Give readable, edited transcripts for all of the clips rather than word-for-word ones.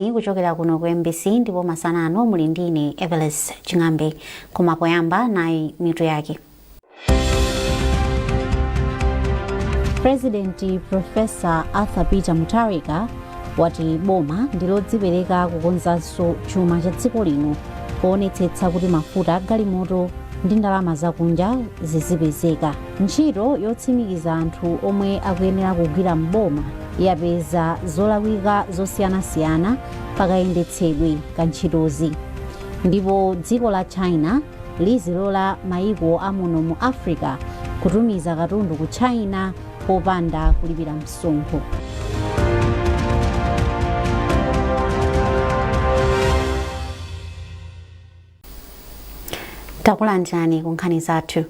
kuchokera kuno ku MBC ndipo masana ano muli ndine Evelis Chingambe koma poyamba nayi mitu yake. President Professor Arthur Peter Mutharika wati boma ndilodzipereka kukonzanso chuma cha dziko lino kuonetsetsa kuti mafuta agalimoto ndi ndalama zakunja zizipezeka. Ntchito yotsimikiza anthu omwe akuyenera kugwira mboma yapeza zolakwika zosiyanasiyana pakayendetsedwe ka ntchitozi. Ndipo dziko la China lizilola mayiko amuno mu Africa kutumiza katundu ku China popanda kulipira msonkho. Takulanjani kunkhani zathu.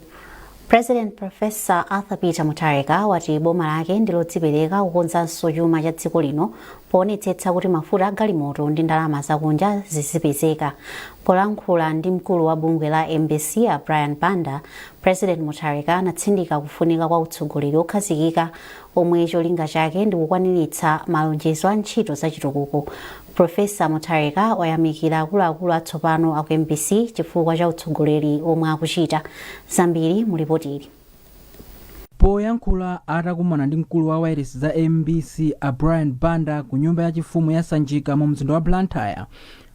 President Professor Arthur Peter Mutharika wati boma lake ndilodzipereka kukonzanso chuma cha dziko lino poonetsetsa kuti mafuta agalimoto ndi ndalama zakunja zizipezeka. Polankhula ndi mkulu wa bungwe la MBC Brian Banda, President Mutharika anatsindika kufunika kwa utsogoleri okhazikika omwe cholinga chake ndi kukwaniritsa malonjezo a ntchito zachitukuko. Professor Mutharika wayamikira akuluakulu atsopano aku MBC chifukwa cha utsogoleri omwe akuchita. Zambiri mulipotiri. Poyankhula atakumana ndi mkulu wa wireless za MBC Brian Banda ku nyumba ya chifumu ya Sanjika mu mzinda wa Blantyre,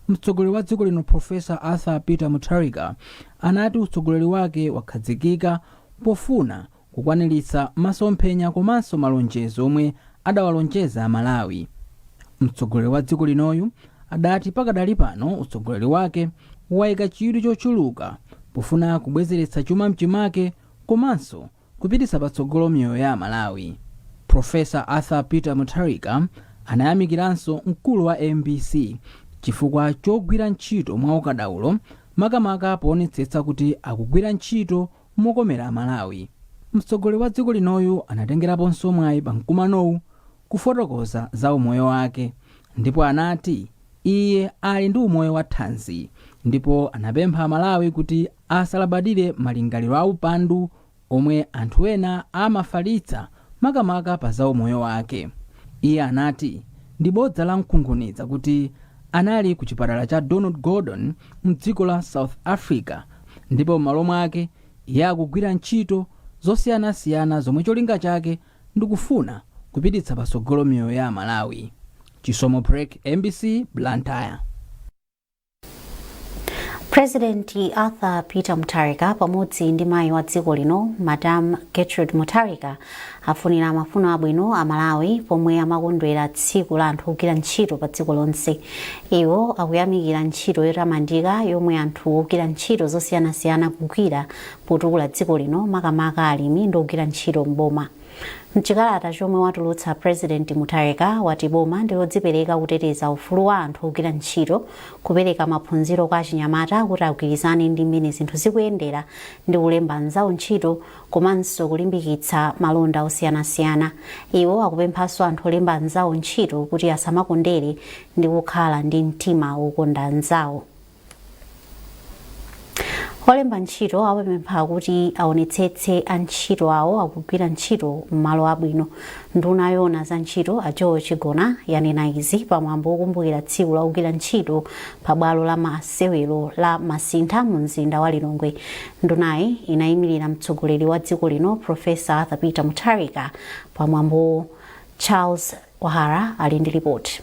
mtsogoleri wa dziko lino Professor Arthur Peter Mutharika anati utsogoleri wake wakhazikika pofuna kukwaniritsa masomphenya komanso malonjezo omwe adawalonjeza Malawi. Mtsogoleri wa dziko linoyu adati pakadali pano utsogoleri wake wayika chidwi chochuluka pofuna kubwezeretsa chuma mchimake komanso kupititsa patsogolo miyoyo ya Malawi. Professor Arthur Peter Mutharika anayamikiranso mkulu wa MBC chifukwa chogwira ntchito mwa ukadaulo makamaka poonetsetsa kuti akugwira ntchito mokomera Malawi. Mtsogoleri wa dziko linoyu anatengeraponso mwayi pa mkumanowu kufotokoza za umoyo wake, ndipo anati iye ali ndi umoyo wa thanzi, ndipo anapempha Malawi kuti asalabadire malingaliro a upandu omwe anthu ena amafalitsa makamaka pa za umoyo wake. Iye anati ndi bodza la mkunkhuniza kuti anali ku chipatala cha Donald Gordon mdziko la South Africa, ndipo m'malo mwake iye akugwira ntchito zosiyanasiyana zomwe cholinga chake ndikufuna kupititsa patsogolo miyoyo ya Malawi. Chisomo Break, MBC, Blantyre. President Arthur Peter Mutharika pamodzi ndi mayi wa dziko lino Madam Gertrude Mutharika afunira mafuno abwino a Malawi pomwe amakondwera tsiku la anthu ogwira ntchito pa dziko lonse. Iwo akuyamikira ntchito yotamandika yomwe anthu ogwira ntchito zosiyanasiyana kugwira potukula dziko lino makamaka alimi ndi ogwira ntchito mboma. Mchikalata chomwe watulutsa President Mutharika wati boma ndilodzipereka kuteteza ufulu wa anthu ogwira ntchito, kupereka maphunziro kwa achinyamata kuti agwirizane ndi mmene zinthu zikuyendera ndi kulemba anzawo ntchito komanso kulimbikitsa malonda osiyanasiyana. Iwo akupemphanso anthu olemba anzawo ntchito kuti asamakondere ndi kukhala ndi mtima wokonda anzawo. Olemba ntchito awapempha kuti aonetsetse antchito awo akugwira ntchito m'malo abwino. Nduna yona za ntchito a George Chigona yanena izi pamwambo wokumbukira tsiku la ogwira ntchito pa bwalo la masewero la Masintha mu mzinda wa Lilongwe. Ndunayi inayimirira mtsogoleri wa dziko lino Professor Arthur Peter Mutharika pamwambo. Charles Wahara ali ndi ripoti.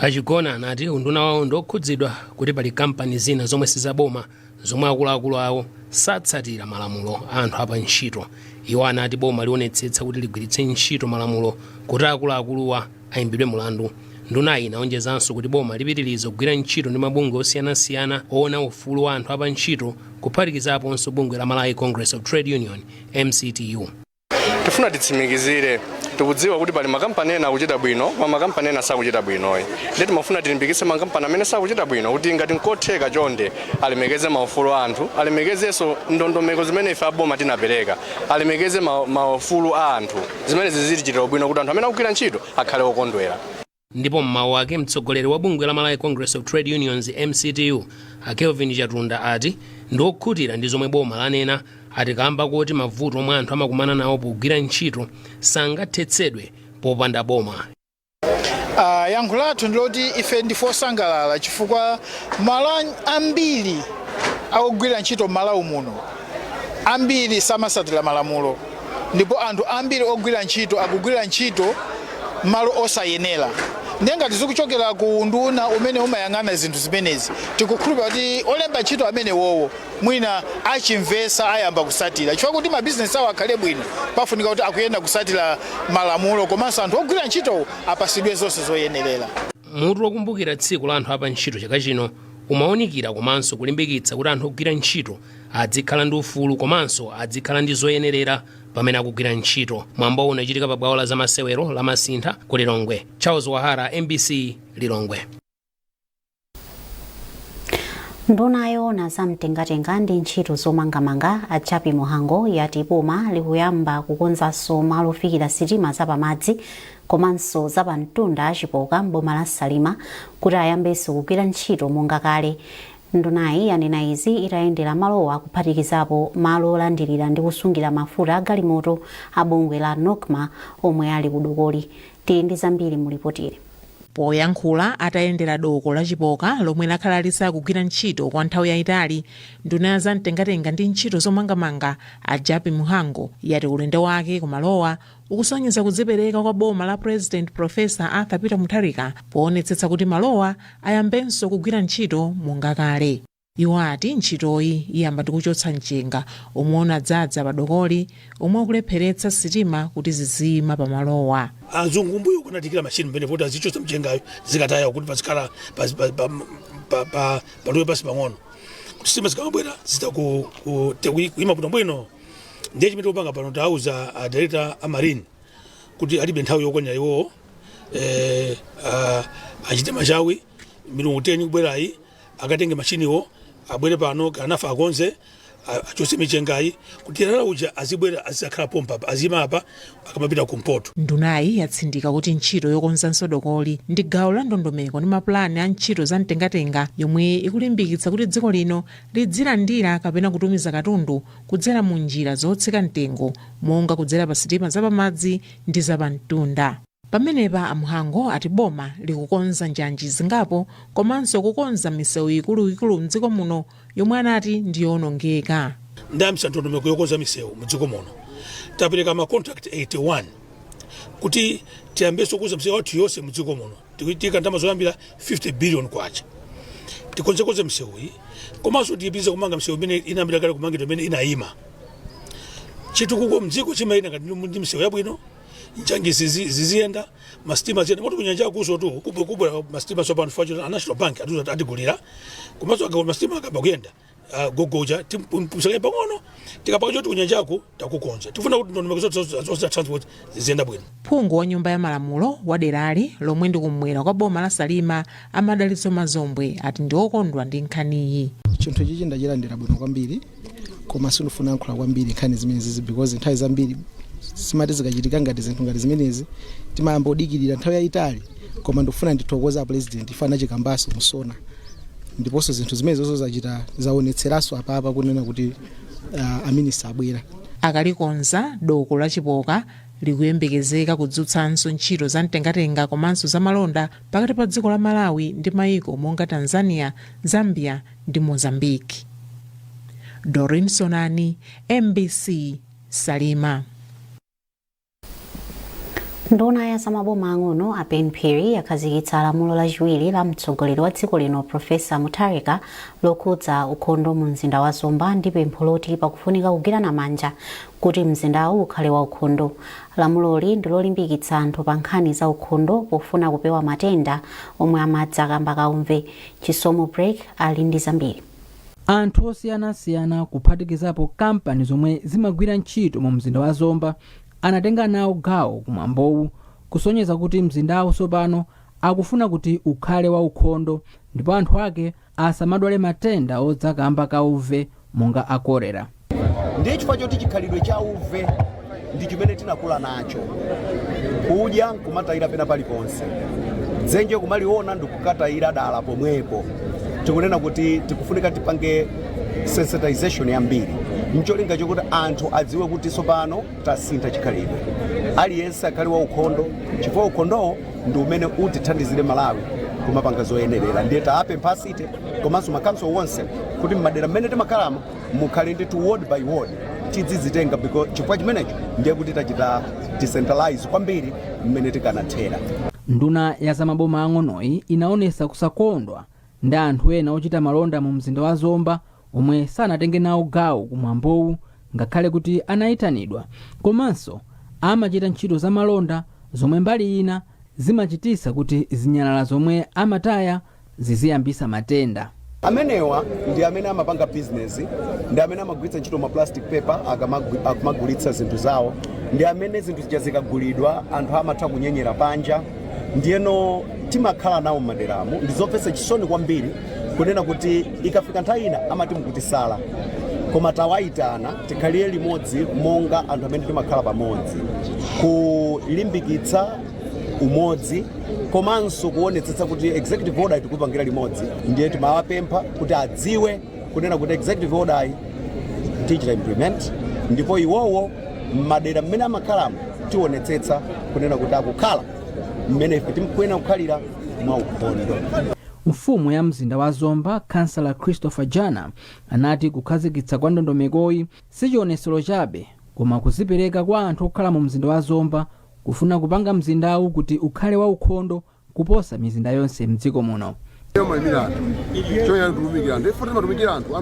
Achigona anati unduna wawo ndokhudzidwa kuti pali kampani zina zomwe sizaboma zomwe akuluakulu awo satsatira malamulo anthu apa ntchito. Iwo anati boma lionetsetsa kuti ligwiritse ntchito malamulo kuti akuluakuluwa ayimbidwe mulandu. Ndunayi inaonjezanso kuti boma lipitiriza kugwira ntchito ndi mabungwe osiyanasiyana oona ufulu wa anthu apa ntchito kuphatikizaponso bungwe la Malawi Congress of Trade Union MCTU. Tifuna titsimikizire tikudziwa kuti pali makampani ena akuchita bwino koma makampani ena sakuchita bwinoyi. Ndeti mafuna tilimbikitse makampani amene sakuchita bwino kuti ngati nkotheka chonde alemekeze maufulu a anthu, alemekezenso ndondomeko zimene ife aboma tinapereka, alemekeze maufulu a anthu zimene zizitichitira bwino kuti anthu amene akugwira ntchito akhale okondwera. Ndipo mmawu ake mtsogoleri wa bungwe la Malawi Congress of Trade Unions MCTU Kelvin Chatunda ati ndokhutira ndi zomwe boma lanena atikamba kuti mavuto omwe anthu amakumana nawo pogwira ntchito sangathetsedwe popanda boma. Yankho lathu ndiloti ife ndifosangalala chifukwa malo ambiri akugwira ntchito m'Malawi muno ambiri samasatira malamulo ndipo anthu ambiri ogwira ntchito akugwira ntchito malo osayenera. Ngati zikuchokera ku nduna umene umayang'ana zinthu zimenezi tikukhulupirira kuti olemba ntchito amene wowo mwina achimvesa ayamba kusatira chifukwa kuti mabizinesi awo akhale bwino pafunika kuti akuyenda kusatira malamulo komanso anthu ogwira ntchito apasidwe zonse zoyenerera. Mutu wokumbukira tsiku la anthu apa ntchito chaka chino umaonikira komanso kulimbikitsa kuti anthu ogwira ntchito adzikhala ndi ufulu komanso adzikhala ndi zoyenerera pamene akugwira ntchito. Mwambo unachitika pa bwalo la zamasewero la Masintha ku Lilongwe. Charles Wahara, MBC, Lilongwe. Nduna yoona zamtengatenga ndi ntchito zomangamanga Achapi Muhango yati boma likuyamba kukonzanso malo ofikira sitima zapamadzi komanso zapamtunda achipoka m'boma la Salima kuti ayambenso kugwira ntchito monga kale. Ndunayi yanena izi itayendera malowa kuphatikizapo malo olandirira ndi kusungira mafuta agalimoto a bungwe la NOCMA omwe ali ku Dokoli. Tili ndi zambiri mu ripotili. Poyankhula atayendera doko la Chipoka lomwe lakhala lisakugwira ntchito kwa nthawi yayitali, nduna ya zamtengatenga ndi ntchito zomangamanga Achapi Muhango yati ulendo wake kumalowa ukusonyeza kudzipereka kwa boma la President Professor Arthur Peter Mutharika poonetsetsa kuti malowa ayambenso kugwira ntchito monga kale. Iwo ati ntchitoyi iyamba ndi kuchotsa mchenga omwe unadzadza pa Dokoli omwe ukulepheretsa sitima kuti zizima pa malowa. Azungu mbuyo kunatikira machine mbene vota zichotsa mchengayo zikataya kuti pazikhala palowe pasi pang'ono kuti sitima zikamabwera zita kuima kuti mbwino. Ndiye chimene upanga pano tauza director a marine kuti alibe nthawi yokwanira iwo achite machawi milungu 10 kubwerayi akatenge machiniwo abwere pano kanafa akonze achose michengayi kuti rara uja azibwera azakhala pompa azima apa akamapita kumpoto. Ndunayi yatsindika kuti ntchito yokonzanso Dokoli ndi gawo la ndondomeko ndi mapulani a ntchito za mtengatenga yomwe ikulimbikitsa kuti dziko lino lidzilandira kapena kutumiza katundu kudzera mu njira zotsika mtengo monga kudzera pa sitima zapamadzi ndi zapamtunda. Pamenepa Amuhango ati boma likukonza njanji zingapo komanso kukonza misewu ikuluikulu mdziko muno yomwe anati ndiyonongeka. Ndamisa ndondomeko yokonza misewu mdziko muno tapereka ma contract 81 kuti tiyambeso kuza msewu wathu yonse mdziko muno tikuitika ndalama zoyambira 50 billion kwacha tikonzekonze misewu iyi komanso tiyipitiriza kumanga misewu imene inayambira kale kumangidwa imene inayima. Chitukuko mdziko chimayina ngati ndi misewu yabwino njangizi ziziyenda masitima ziyenda moto kunyanja kuso tu kubwa masitima sopano fachira National Bank atigulira komanso akaba masitima akaba kuyenda gogoja timpusaka pang'ono tikapaka choti kunyanjako takukonza tifuna kuti ndondomeko zonse transport ziziyenda bwino. Phungu wa nyumba ya malamulo wa derali lomwe ndi kumwera kwa boma la Salima Amadalitso Mazombwe ati ndi okondwa ndi nkhaniyi. Chinthu ichi ndachilandira bwino kwambiri koma sinufuna yankhula kwambiri nkhani zimenezi because nthawi zambiri simati zikachitika ngati zinthu ngati zimenezi timayamba udikirira nthawi yayitali koma ndikufuna ndithokoza president ifana chikambaso musona ndiponso zinthu zimene zonse zachita zaonetseranso apapa kunena kuti aminista abwera. Akalikonza doko la Chipoka likuyembekezeka kudzutsanso ntchito za mtengatenga komanso za malonda pakati pa dziko la Malawi ndi mayiko monga Tanzania, Zambia ndi Mozambique. Doreen Sonani, MBC, Salima. Nduna ya zamaboma ang'ono a Ben Phiri yakhazikitsa lamulo lachiwiri la mtsogoleri wa dziko lino Professor Mutharika lokhudza ukhondo mu mzinda wa Zomba ndi pempho loti pakufunika kugwirana manja kuti mzindawu ukhale wa ukhondo. Lamuloli ndilolimbikitsa anthu pa nkhani za ukhondo pofuna kupewa matenda omwe amadza kamba kaumve. Chisomo Break ali ndi zambiri. Anthu osiyanasiyana kuphatikizapo kampani zomwe zimagwira ntchito mu mzinda wa Zomba anatenga nawo gawo kumwambowu kusonyeza kuti mzindawo tsopano akufuna kuti ukhale wa ukhondo ndipo anthu ake asamadwale matenda odzakamba kauve monga akorera. Ndiye chifukwa choti chikhalidwe cha uve ndi chimene tinakula nacho kudya nkumatayira pena paliponse dzenje kumaliona ndikukatayira dala pomwepo. Tikunena kuti tikufunika tipange sensitization yambiri mcholinga chokuti anthu adziwe kuti tsopano tasintha chikhalidwe aliyense akhale wa ukhondo chifukwa ukhondowo ndi umene utithandizire Malawi kumapanga zoyenerera. Ndiye tapempha City komanso makanso wonse kuti m'madera mmene timakhalamo mukhale ndi ward by ward tidzizitenga because chifukwa chimenecho ndiye kuti tachita decentralize kwambiri mmene tikanathera. Nduna ya zamaboma ang'onoyi inaonesa kusakondwa ndi anthu ena ochita malonda mu mzinda wa Zomba omwe sanatenge nawo gawo kumwambowu ngakhale kuti anayitanidwa, komanso amachita ntchito za malonda zomwe mbali ina zimachitisa kuti zinyalala zomwe amataya ziziyambisa matenda. Amenewa ndi amene amapanga business, ndi amene amagulitsa ntchito ma plastic paper akamagulitsa zinthu zawo, ndi amene zinthu zikagulidwa anthu amatha kunyenyera panja. Ndiyeno timakhala nawo m'maderamo, ndizopesa chisoni kwambiri kunena kuti ikafika nthawi ina amati mukutisala, koma tawayitana tikhalire limodzi monga anthu amene timakhala pamodzi kulimbikitsa umodzi komanso kuonetsetsa kuti executive order tikupangira limodzi. Ndiye timawapempha kuti adziwe kunena kuti executive order tichita implement, ndipo iwowo m'madera mmene amakhalamo tionetsetsa kunena kuti akukhala mmene ife timkwena kukhalira mwa ukhondo. Mfumu ya mzinda wa Zomba, Councillor Christopher Jana, anati kukhazikitsa kwa ndondomekoyi sichionesero chabe koma kuzipereka kwa anthu okhala mu mzinda wa Zomba kufuna kupanga mzindawu kuti ukhale wa ukhondo kuposa mizinda yonse mdziko muno.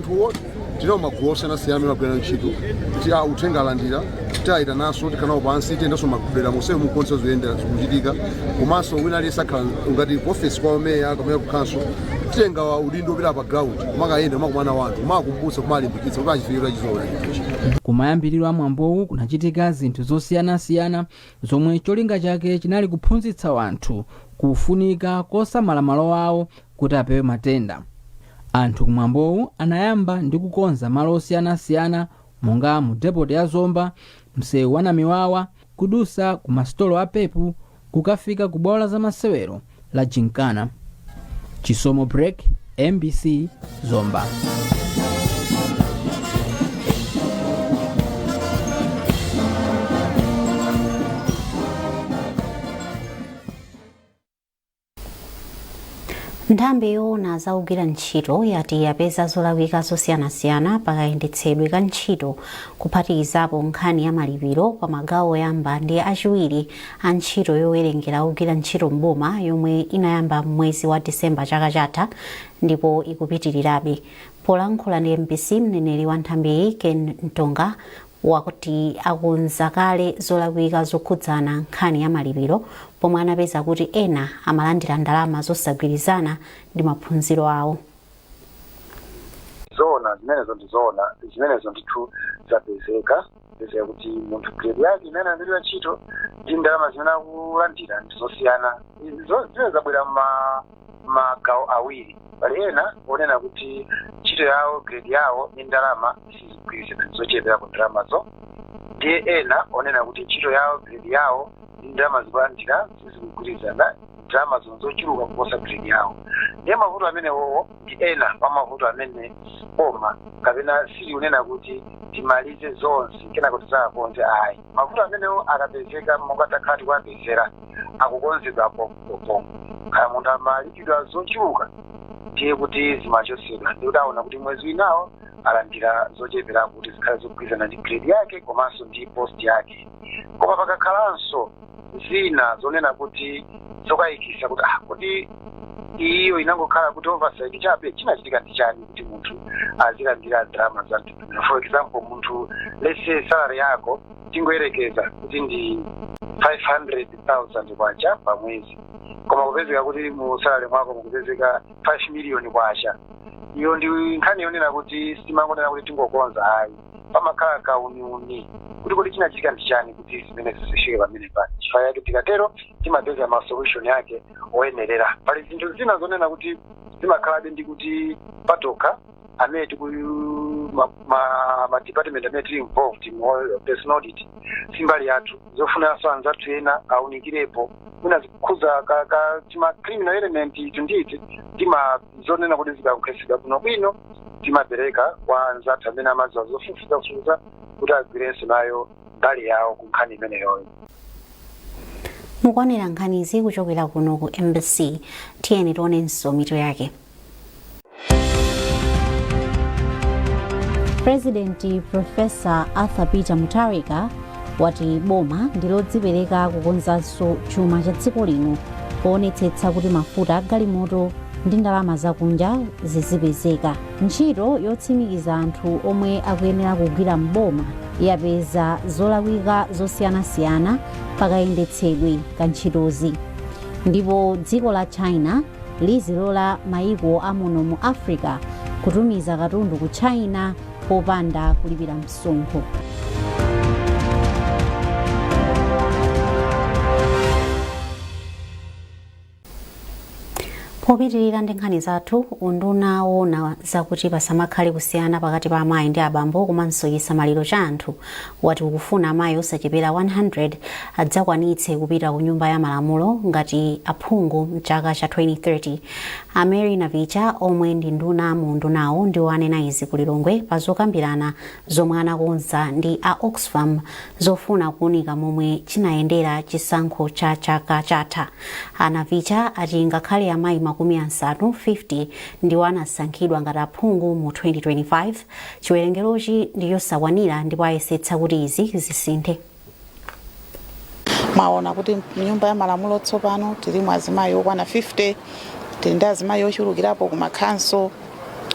Anthu tino magulu osiyanasiyana magwera ntchito kuti uthenga alandira tayita naso tikanawo pansi tiyendaso magulera mose mukonso zoyendera zikuchitika komanso wina aliyense akhala ngati office kwa meya kamene kukhanso tenga udindo opita pa ground kumakayenda kumakumana wanthu kumakumbutsa kumalimbikitsa kuti achifikira chizola. Kumayambiriro a mwambowu kunachitika zinthu zosiyanasiyana zomwe cholinga chake chinali kuphunzitsa wanthu kufunika kosamala malo awo kuti apewe matenda. Anthu kumwambowu anayamba ndi kukonza malo osiyanasiyana monga mu depot ya Zomba, msewu wa Namiwawa, kudusa ku masitolo a Pepu, kukafika ku bwalo za masewero la Gincana. Chisomo Break, MBC, Zomba. Nthambi yoona za ogwira ntchito yati yapeza zolawika zosiyanasiyana pakayendetsedwe ka ntchito kuphatikizapo nkhani ya malipiro pa magawo oyamba ndi achiwiri a ntchito yowerengera ogwira ntchito mboma yomwe inayamba mwezi wa Disemba chaka chatha ndipo ikupitirirabe. Polankhula ndi MBC, mneneri wa nthambi Ken Ntonga wakuti akonza kale zolawika zokhudzana nkhani ya malipiro pomwe anapeza kuti ena amalandira ndalama zosagwirizana ndi maphunziro awo. Zona zimenezo ndithu zapezeka kuti munthu grade yake imene analandira ntchito ndi ndalama zimene akulandira ndizosiyana. Zimene zabwera magawo awiri. Pali ena onena kuti ntchito yawo grade yawo ndi ndalama sizigwirizana zochepera ku ndalamazo, ndiye ena onena kuti ntchito yawo grade yawo ndi ndalama zikulandira sizigwirizana ndalama zochuluka kuposa grade yawo. Ndiye mavuto amenewowo ndi ena pa mavuto amene boma kapena sili unena kuti timalize zonse kenako tizakonze ayi. Mavuto amenewo akapezeka mongatakati kuapezera akukonzedwa popo kaya munthu amalipidwa zochuluka ndiye kuti zimachosedwa. Ndiye udaona kuti mwezi winawo alandira zochepera kuti zikhale zogwirizana ndi grade yake komanso ndi post yake. Koma pakakhalanso zina zonena kuti zokayikisa kuti kuti iyo inangokhala kuti oversight chabe chinachitika ndi chani kuti munthu azilandira drama za mtundu. For example, munthu let's say salary yako tingoyerekeza kuti ndi 500,000 kwacha pa mwezi, koma kupezeka kuti mu salary mwako mukupezeka 5 million kwacha. Iyo ndi nkhani yonena kuti simangonena kuti tingokonza ayi, pamakhala kauniuni kuti chinachitika ndi chani kuti zimene zisishike pamene pani. Chifukwa yake tikatero timapeza ma solution yake oyenerera. Pali zinthu zina zonena kuti zimakhalabe ndi kuti patoka amene ma department amene tili involved mu personal audit simbali yathu zofunanso anzathu ena aunikirepo kuna zikhuza tima criminal element tunditi tima zonena kuti zikankhesedwa bwino timapereka kwa anzathu amene amadziwa zofufuza kuti agwirenso nayo mbali yawo ku nkhani imeneyoyo. Mukwanira nkhanizi kuchokera kuno ku Embassy. Tiyeni tionenso mitu yake. President Professor Arthur Peter Mutharika wati boma ndilodzipereka kukonzanso chuma cha dziko lino kuonetsetsa kuti mafuta agalimoto ndi ndalama zakunja zizipezeka. Ntchito yotsimikiza anthu omwe akuyenera kugwira mboma yapeza zolakwika zosiyanasiyana pakayendetsedwe ka ntchitozi. Ndipo dziko la China lizilola mayiko amuno mu Africa kutumiza katundu ku China popanda kulipira msonkho. Popitirira ndi nkhani zathu, unduna wona zakuti pasamakhale kusiyana pakati pa amayi ndi abambo komanso chisamaliro cha anthu wati ukufuna amayi osachepera 100 adzakwanitse kupita ku nyumba ya malamulo ngati aphungu mchaka cha 2030. Mary Navicha omwe ndi nduna mu undunawo ndi wanena izi ku Lilongwe pazokambirana zomwe anakonza ndi a Oxfam zofuna kuunika momwe chinayendera chisankho cha chaka chatha. Navicha ati ngakhale amayi makumi asanu 50 ndiwo anasankhidwa ngati aphungu mu 2025, chiwerengerochi ndi chosakwanira ndipo ayesetsa kuti izi zisinthe. Maona kuti nyumba ya malamulo tsopano tili azimayi okwana 50, tili ndi azimayi ochulukirapo ku makhanso.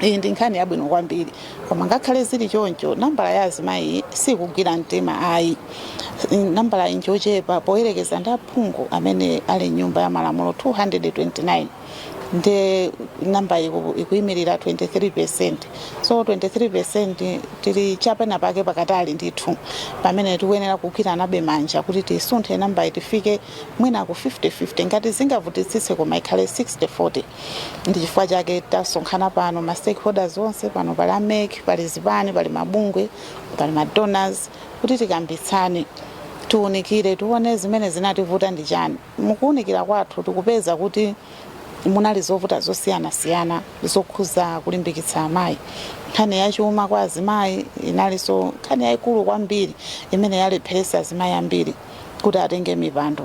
Iyi ndi nkhani yabwino kwambiri, koma ngakhale zili choncho nambala ya azimayi sikugwira mtima ayi. Nambala injochepa poyerekeza ndi aphungu amene ali nyumba ya malamulo 229. Ndi namba ikuyimirira 23%. So 23% tili chapena pake pakatali ndithu pamene tikuyenera kukwira nabe manja kuti tisunthe namba itifike mwina ku 50-50 ngati zingavutitsitse koma ikhale 60-40. Ndi chifukwa chake tasonkhana pano ma stakeholders onse pano pali AMEC, pali zipani, pali mabungwe, pali ma donors kuti tikambitsane tuunikire tuone zimene zinativuta ndi chani. Mukuunikira kwathu tikupeza kuti munali zovuta zosiyana-siyana zokhuza kulimbikitsa amayi. Nkhani ya chuma kwa azimayi inalinso nkhani yayikulu kwambiri imene yalepheresa azimayi ambiri kuti atenge mipando.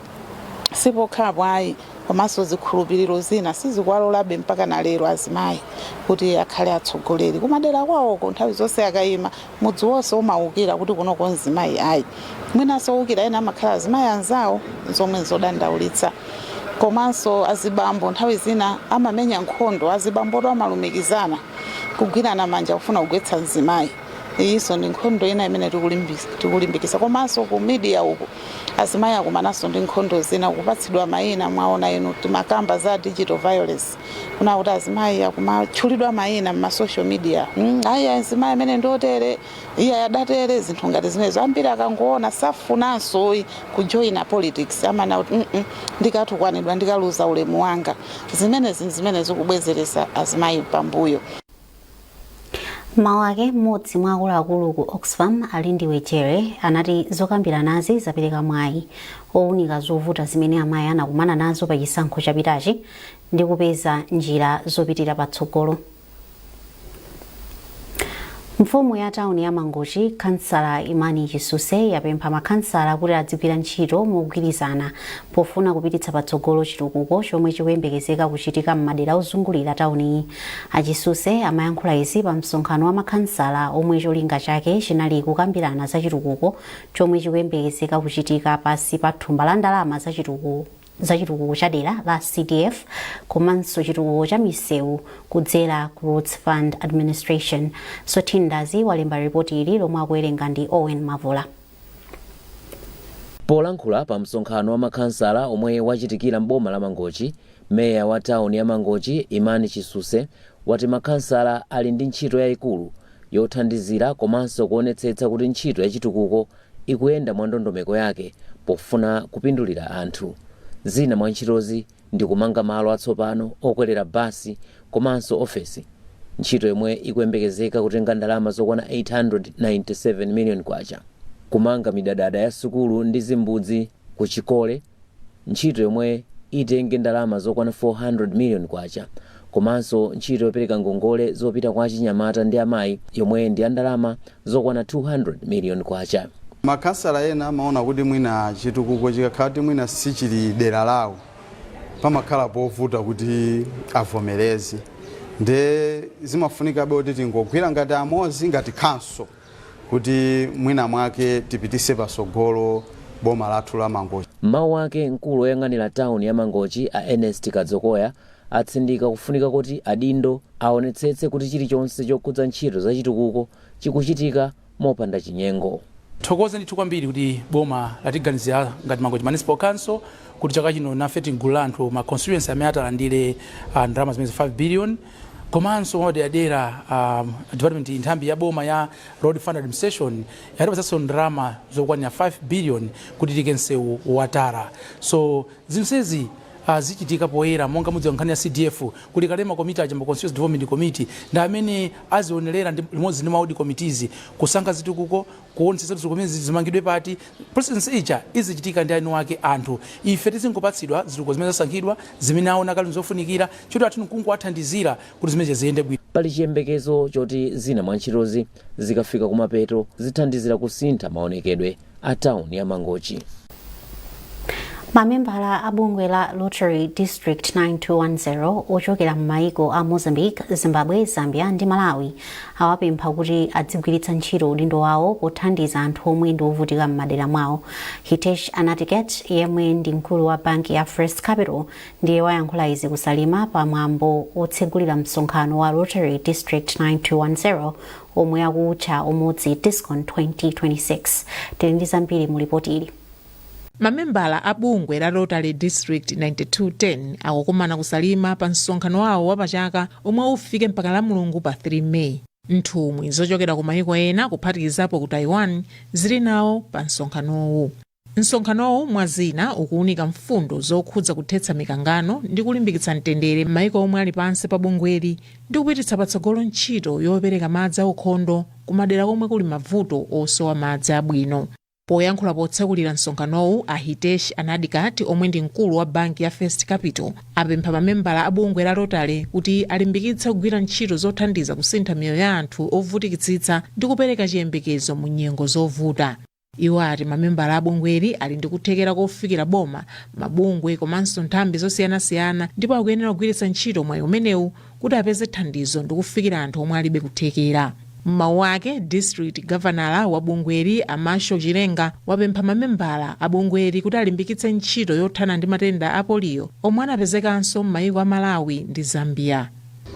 Sipokhapo ayi komanso zikhulupiriro zina sizikuwalolabe mpaka na lero azimayi kuti akhale atsogoleri. Kumadera kwawoko nthawi zonse akayima mudzi wonse umawukira kuti kunoko azimayi ayi. Mwinanso wukira ena amakhala azimayi anzawo zomwe zodandaulitsa. Komanso azibambo nthawi zina amamenya nkhondo, azibambo amalumikizana kugwirana manja kufuna kugwetsa azimayi. Iyiso ndi nkhondo ina imene tikulimbikisa. Komanso ku media uku azimayi akumananso ndi nkhondo zina kupatsidwa mayina mwaona inu timakamba za digital violence. Kuna kuti azimayi akumatchulidwa mayina ma social media. Ayi azimayi amene ndotere, iya yadatere zinthu ngati zimenezo ambiri akangoona safunanso kujoina politics amana kuti ndikatukwanidwa ndikaluza ulemu wanga. Zimene zikubwezeresa azimayi pambuyo. Mawake mmodzi mwa akuluakulu ku Oxfam ali ndi Wechere anati zokambiranazi zapereka mwayi owunika zovuta zimene amayi anakumana nazo pa chisankho chapitachi ndi kupeza njira zopitira patsogolo. Mfumu ya tauni ya Mangochi, Kansala Imani Chisuse yapempha makhansala kuti adzigwira ntchito mogwirizana pofuna kupititsa patsogolo chitukuko chomwe chikuyembekezeka kuchitika m'madera ozungulira tauni. Achisuse amayankhula izi pa msonkhano wa makhansala omwe cholinga chake chinali kukambirana za chitukuko chomwe chikuyembekezeka kuchitika pasi pa thumba la ndalama za chitukuko cha dera la CDF komanso chitukuko cha misewu kudzera ku Roads Fund Administration. Sotindazi walemba ripoti ili lomwe akuwerenga ndi Owen Mavola. Polankhula pa msonkhano wa makhansala omwe wachitikira m'boma la Mangochi, meya wa tauni ya Mangochi Imani Chisuse wati makhansala ali ndi ntchito yayikulu yothandizira komanso kuonetsetsa kuti ntchito ya chitukuko ikuyenda mwa ndondomeko yake pofuna kupindulira anthu. Zina mwa ntchitozi ndi kumanga malo atsopano okwelera basi komanso ofesi, ntchito yomwe ikuyembekezeka kutenga ndalama zokwana 897 million kwacha. Kumanga midadada ya sukulu ndi zimbudzi ku Chikole, ntchito yomwe itenge ndalama zokwana 400 million kwacha. Komanso ntchito yopereka ngongole zopita kwa achinyamata ndi amayi yomwe ndi ndalama zokwana 200 million kwacha. Makansala ena amaona kuti mwina chitukuko chikakhala kuti mwina sichili dera lawo pamakhala povuta kuti avomereze. Nde zimafunika kuti tingogwira ngati amozi ngati council kuti mwina mwake tipitise pasogolo boma lathu la Mangochi. Mawu ake mkulu woyang'anira town ya Mangochi a Ernest Kadzokoya atsindika kufunika kuti adindo aonetsetse kuti chilichonse chokhudza ntchito za chitukuko chikuchitika mopanda chinyengo. Thokoza ndithu kwambiri kuti boma latiganizira ngati Mangochi Municipal Council kuti chaka chino nafe tingulu anthu ma constituency amene atalandire ndalama zimene 5 billion. Komanso wadi adera development nthambi ya boma ya road fund administration yatipatsanso ndalama zokwanira 5 billion kuti tikensewu watara. So zinsezi zichitika poyera monga mudziwa nkhani ya CDF kuti kalema committee ajamba constituency development committee nda amene azionerera limodzi ndi maudi committees kusankha zitukuko kuonetsa kuti zikomezi zimangidwe pati process icha izichitika ndi anu ake anthu ife tizingopatsidwa zitukuko zimene zasankhidwa zimene aona kali zofunikira choti athu nkungu athandizira kuti zimene ziyende bwino. Pali chiyembekezo choti zina mwa ntchitozi zikafika kumapeto zithandizira kusintha maonekedwe a town ya Mangochi. Mamembala abungwe la Lottery District 9210 ochokera m'maiko a Mozambique, Zimbabwe, Zambia ndi Malawi awapempha kuti adzigwiritsa ntchito udindo wawo pothandiza anthu omwe ndi ovutika m'madera mwawo. Hitesh Anatiket yemwe ndi mkulu wa banki ya First Capital ndiye wayankhula izi kusalima pa mwambo otsegulira msonkhano wa Lottery District 9210 omwe akutcha umodzi Discon 2026. Tili ndi zambiri mu ripoti ili. Mamembala abungwe la Lottery District 9210 akukumana kusalima pa msonkhano wawo wapachaka omwe ufike mpaka la Mulungu pa 3 May. Nthumwi zochokera ku mayiko ena kuphatikizapo ku Taiwan zili nawo pa msonkhanowu. Msonkhanowu mwazina ukuunika mfundo zokhudza kuthetsa mikangano ndi kulimbikitsa mtendere m'mayiko omwe ali pansi pa bungweli ndi kupititsa patsogolo ntchito yopereka madzi aukhondo ku madera omwe kuli mavuto osowa madzi abwino. Poyankhula potsekulira msonkhanowu a Hitesh Anadikat omwe ndi mkulu wa banki ya First Capital apempha mamembala abungwe la Lottery kuti alimbikitse kugwira ntchito zothandiza kusintha miyoyo ya anthu ovutikitsitsa ndi kupereka chiyembekezo mu nyengo zovuta. Iwo ati mamembala abungweli ali ndi kuthekera kofikira boma, mabungwe komanso nthambi zosiyanasiyana ndipo akuyenera kugwiritsa ntchito mwayi umenewu kuti apeze thandizo ndi kufikira anthu omwe alibe kuthekera. Mawu ake District Governor wa bungweli Amasho Chirenga wapempha mamembala abungweli kuti alimbikitse ntchito yothana ndi matenda a polio omwe anapezekanso m'mayiko a Malawi ndi Zambia.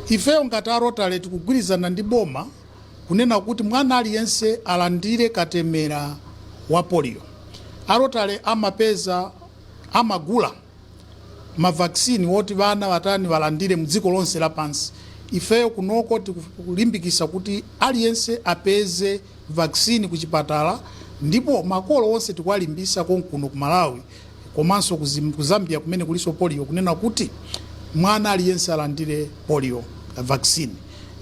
Ifeyo ngati a Lottery tikugwirizana ndi boma kunena kuti mwana aliyense alandire katemera wa polio. A Lottery amagula mavaksini woti vana watani walandire mdziko lonse lapansi. Ifeyo kunoko tikulimbikisa kuti aliyense apeze vaksini kuchipatala ndipo makolo onse tikuwalimbisa konkuno ku Malawi komanso ku Zambia kumene kuliso polio kunena kuti mwana aliyense alandire polio vaksini.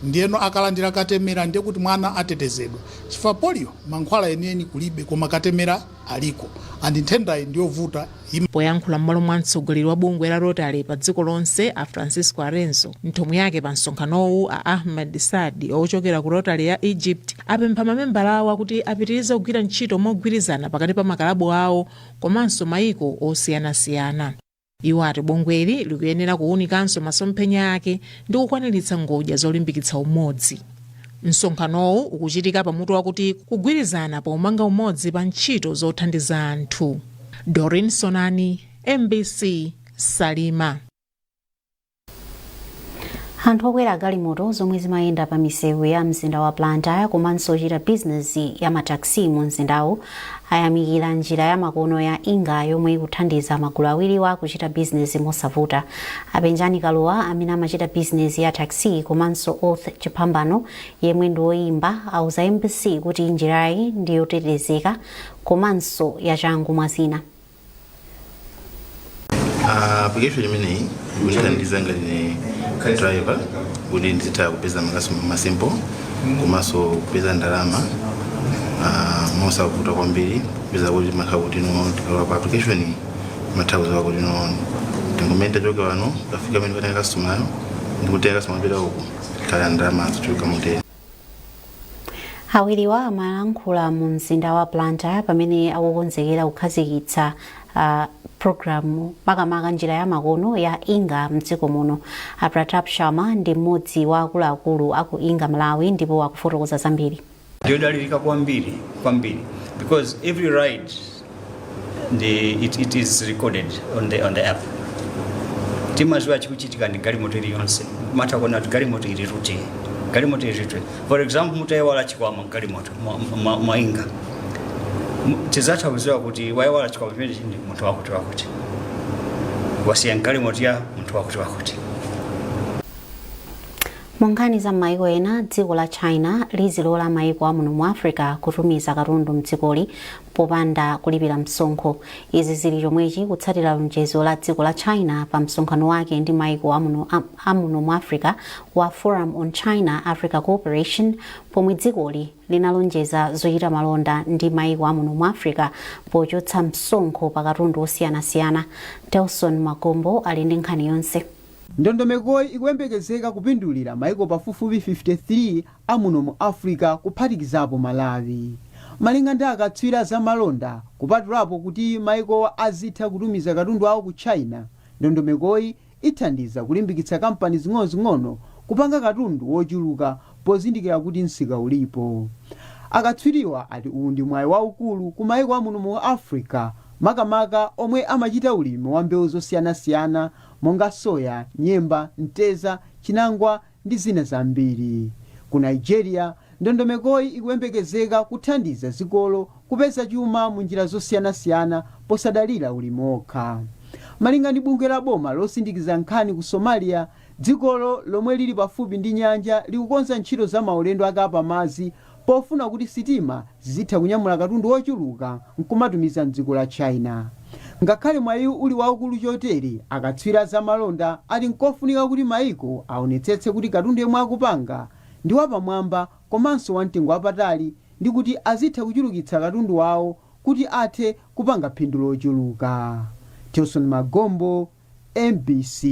Ndiyeno akalandira katemera ndiye kuti mwana atetezedwa. Chifukwa polio mankhwala yeniyeni kulibe koma katemera aliko andi nthendayi ndiyovuta. Poyankhula m'malo mwa mtsogoleri wa bungwe la Lottery pa dziko lonse a Francisco Arenzo nthumwi yake pa msonkhanowu a Ahmed Sadi ochokera ku Lottery ya Egypt apempha mamembala awo kuti apitirize kugwira ntchito mogwirizana pakati pa makalabu awo komanso mayiko osiyanasiyana. Iwo ati bungweli likuyenera kuunikanso masomphenya ake ndi kukwaniritsa ngodya zolimbikitsa umodzi. Msonkhanowu ukuchitika pamutu wakuti kugwirizana pomanga umodzi pa ntchito zothandiza anthu. Doreen Sonani, MBC, Salima. Anthu okwera galimoto zomwe zimayenda pa misewu ya mzinda wa Blantyre komanso ochita bizinesi ya mataxi mu mzindawu ayamikira njira ya makono ya Inga yomwe ikuthandiza magulu awiri wa kuchita bizinesi mosavuta. Abenjani Kaluwa amene amachita bizinesi ya taxi komanso Oath Chipambano yemwe ndi woyimba auza MBC kuti njirayi ndi yotetezeka komanso yachangu mwazina. Application imeneyi ikuthandiza ngati driver kuti nditha kupeza masimpo komanso kupeza ndalama mosavuta kwambiri kupeza kuti makhabuti no tikalowa pa application mathauza kuti no tingomenda choke wano kafika mene kana customer ndikutenga customer bila uko kala ndalama zochoka mutera. Awiriwa amalankhula mu mzinda wa Blantyre pamene akukonzekera kukhazikitsa programu makamaka njira ya makono ya Inga mdziko muno. Pratap Sharma ndi mmodzi wa akuluakulu aku Inga Malawi ndipo akufotokoza zambiri. Ndiyodalirika kwambiri because every ride it is recorded on the app. Timaziwa chikuchitika ndi galimoto iliyonse matakona kuti galimoto ili ruti galimoto ilitwe. For example, mutaiwala chikwama galimoto mainga tizatha kuziwa kuti waiwala chikwama pamene chindi munthu wakuti wasiya galimoto ya munthu wakuti. Munkhani za maiko ena, dziko la China lizilola maiko amuno mu Africa kutumiza katundu mdzikoli popanda kulipira msonkho. Izi zili chomwechi kutsatira lonjezo la dziko la China pa msonkhano wake ndi maiko amuno mu Africa wa Forum on China Africa Cooperation, pomwe dzikoli linalonjeza zochita malonda ndi maiko amuno mu Africa pochotsa msonkho pa katundu osiyanasiyana. Telson Magombo ali ndi nkhani yonse. Ndondomekoyi ikuyembekezeka kupindulira maiko pafupifupi 53 amuno mu Africa kuphatikizapo Malawi. Malinga ndi akatswiri za malonda kupatulapo kuti maiko azitha kutumiza katundu awo ku China, ndondomekoyi ithandiza kulimbikitsa kampani zing'onozing'ono kupanga katundu wochuluka pozindikira kuti msika ulipo. Akatswiriwa ati uwu ndi mwayi waukulu ku maiko amuno mu Africa makamaka omwe amachita ulimi wa mbewu zosiyanasiyana monga soya, nyemba, mteza, chinangwa ndi zina zambiri. Ku Nigeria, ndondomekoyi ikuyembekezeka kuthandiza zikolo kupeza chuma mu njira zosiyanasiyana posadalira ulimi okha. Malinga ndi bungwe la boma losindikiza nkhani ku Somalia, dzikolo lomwe lili pafupi ndi nyanja likukonza ntchito za maulendo akapamazi pofuna kuti sitima zizitha kunyamula katundu wochuluka nkumatumiza mdziko la China. Ngakhale mwayi uli waukulu chotere, akatswiri za malonda ati nkofunika kuti maiko aonetsetse kuti katundu yemwe akupanga ndi wapamwamba komanso wamtengo wapatali ndi kuti azitha kuchulukitsa katundu wawo kuti athe kupanga phindu lochuluka. Telson Magombo, MBC.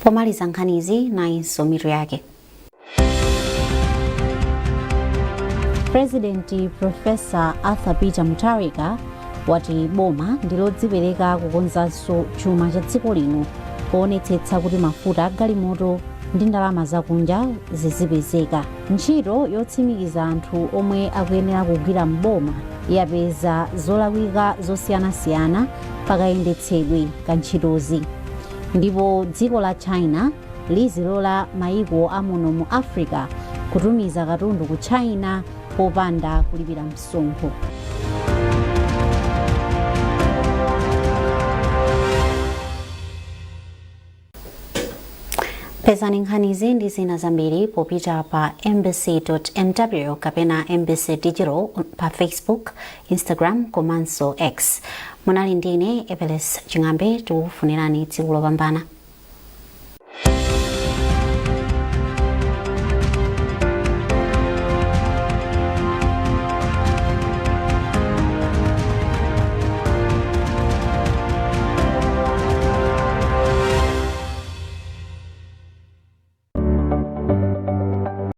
Pomaliza nkhanizi na insomiro yake. President Professor Arthur Peter Mutharika wati boma ndilodzipereka kukonzanso chuma cha dziko lino poonetsetsa kuti mafuta agalimoto ndi ndalama zakunja zizipezeka. Ntchito yotsimikiza anthu omwe akuyenera kugwira mboma yapeza zolawika zosiyanasiyana pakayendetsedwe ka ntchitozi. Ndipo dziko la China lizilola maiko amuno mu Africa kutumiza katundu ku China popanda kulipira msonkho. Pezani nkhanizi ndi zina zambiri popita pa mbc.mw kapena MBC Digital pa Facebook, Instagram komanso X. Munali ndine Eveles Chingambe, tikufunirani tsiku lopambana.